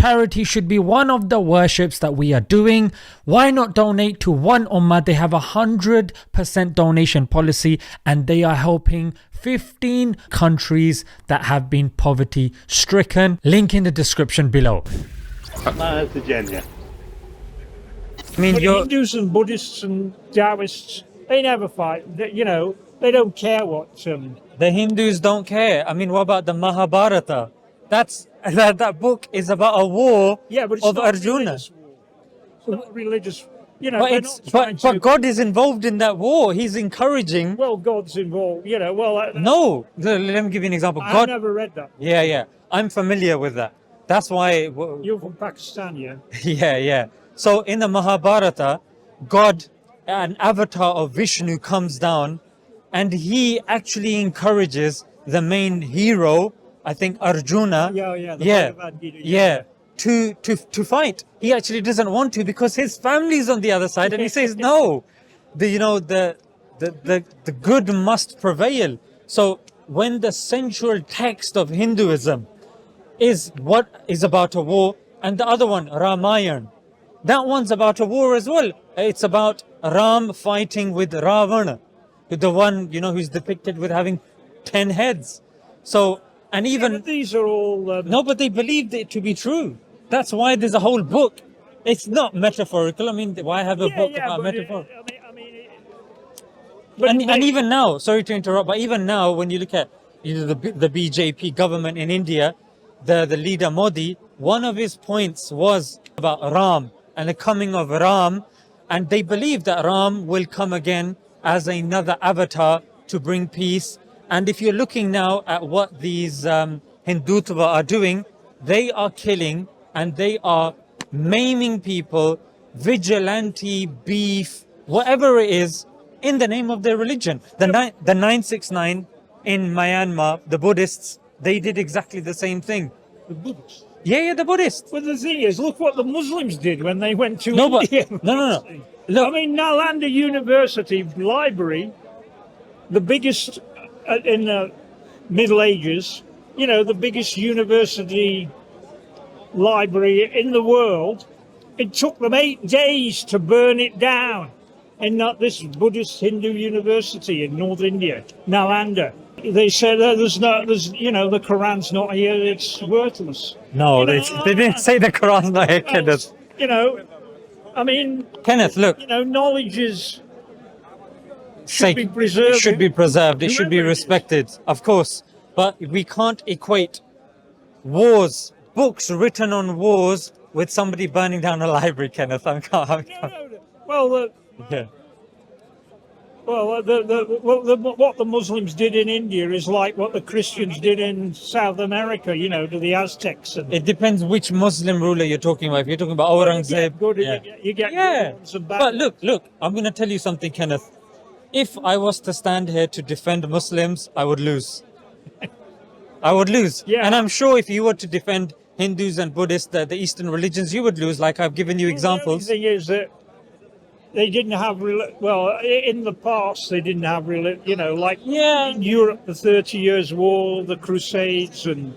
charity should be one of the worships that we are doing. Why not donate to One Ummah? They have 100% donation policy and they are helping 15 countries that have been poverty stricken. Link in the description below. To Jannah. I mean, Hindus and Buddhists and Taoists, they never fight. They don't care what. the Hindus don't care. I mean, what about the Mahabharata? That book is about a war But it's of not Arjuna. Religious war. It's not religious. But God is involved in that war. He's encouraging. Well, God's involved. No, let me give you an example. I've never read that. Yeah, I'm familiar with that. That's why. You're from Pakistan, yeah? Yeah. So in the Mahabharata, God, an avatar of Vishnu, comes down, and he actually encourages the main hero, I think Arjuna. To fight. He actually doesn't want to because his family's on the other side, and he says no. The good must prevail. So when the central text of Hinduism is what is about a war, and the other one, Ramayana, that one's about a war as well. It's about Ram fighting with Ravana, the one who's depicted with having 10 heads. So, and even but these are all. no, but they believed it to be true. That's why there's a whole book. It's not metaphorical. I mean, why have a book about metaphor? And even now, sorry to interrupt, but even now, when you look at the BJP government in India, the leader Modi, one of his points was about Ram and the coming of Ram, and they believe that Ram will come again as another avatar to bring peace. And if you're looking now at what these Hindutva are doing, they are killing and they are maiming people, vigilante, beef, whatever it is, in the name of their religion. The 969 in Myanmar, the Buddhists, they did exactly the same thing. The Buddhists. Yeah, the Buddhists. But the thing is, look what the Muslims did when they went to No. Look, I mean, Nalanda University Library, the biggest in the Middle Ages, the biggest university library in the world. It took them 8 days to burn it down. And not this Buddhist Hindu university in North India, Nalanda. They said the Quran's not here, it's worthless. no, they didn't say the Quran's not here, Kenneth. I mean, Kenneth, look. Knowledge should be preserved. It should be preserved. It should be Whoever it is. respected, of course. But we can't equate wars, books written on wars, with somebody burning down a library, Kenneth. Well, Yeah. what the Muslims did in India is like what the Christians did in South America, to the Aztecs. And It depends which Muslim ruler you're talking about. If you're talking about Aurangzeb, you get yeah. good ones and bad But ones. look, I'm going to tell you something, Kenneth. If I was to stand here to defend Muslims, I would lose. I would lose. Yeah. And I'm sure if you were to defend Hindus and Buddhists, the Eastern religions, you would lose, like I've given you examples. The only thing is that they didn't have in the past they didn't have like Yeah. in Europe, the 30 Years War, the Crusades, and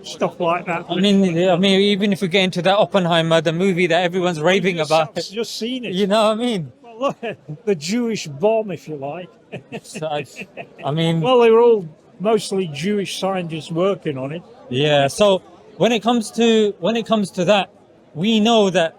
stuff like that. I mean, even if we get into that Oppenheimer, the movie that everyone's raving about, Just seen it. you know what I mean? Well, look, the Jewish bomb, if you like. So I mean, Well, they were all mostly Jewish scientists working on it. yeah. So when it comes to that, we know that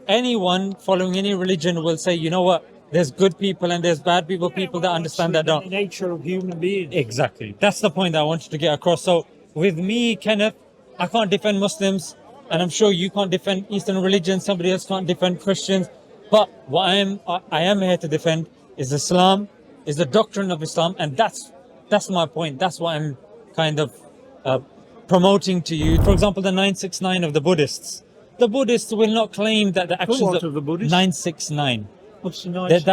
anyone following any religion will say, you know what, there's good people and there's bad people, people that understand that don't. The nature of human beings. Exactly. That's the point that I wanted to get across. So with me, Kenneth, I can't defend Muslims, and I'm sure you can't defend Eastern religions. Somebody else can't defend Christians. But what I am here to defend is Islam, is the doctrine of Islam, and that's my point. That's what I'm kind of promoting to you. For example, the 969 of the Buddhists. The Buddhists will not claim that the actions What of the Buddhists? 969. What's the nice?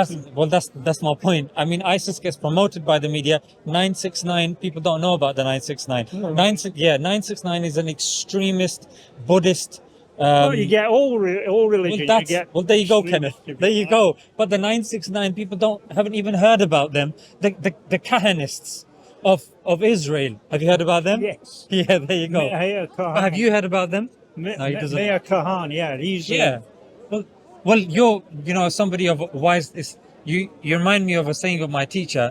That's my point. I mean, ISIS gets promoted by the media. 969, people don't know about the 969. No. 969 is an extremist Buddhist. You get all religions. There you go, extremist, Kenneth. if you There you like. go. But the 969 people haven't even heard about them. The Kahanists of Israel. Have you heard about them? Yes. Yeah, there you go. Meir Kahan. Have you heard about them? Me- No, he doesn't. Meir Kahan, yeah. He's Yeah. Well, you're, somebody of wise. You remind me of a saying of my teacher.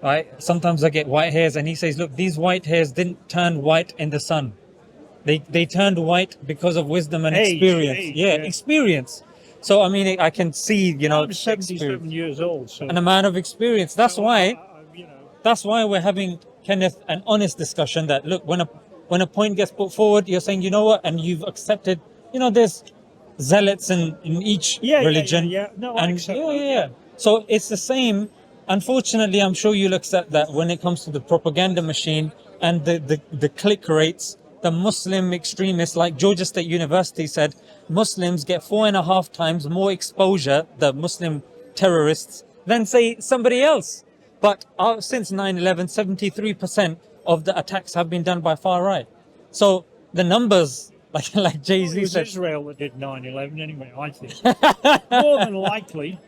Right. Sometimes I get white hairs, and he says, "Look, these white hairs didn't turn white in the sun. They turned white because of wisdom and Age, experience. age, yeah, yeah. experience. So I mean, I can see, I'm 77 experience. years old, so An amount of experience. That's why. you know, That's why we're having, Kenneth, an honest discussion. That look, when a point gets put forward, you're saying, you know what, and you've accepted. There's zealots in each religion. yeah. No, I and accept yeah, that, yeah, yeah. So it's the same. Unfortunately, I'm sure you'll accept that when it comes to the propaganda machine and the click rates, the Muslim extremists, like Georgia State University said, Muslims get 4.5 times more exposure, the Muslim terrorists, than say somebody else. But since 9/11, 73% of the attacks have been done by far right. So the numbers, like it Jay-Z was said, Israel that did 9/11 anyway, I think. More than likely.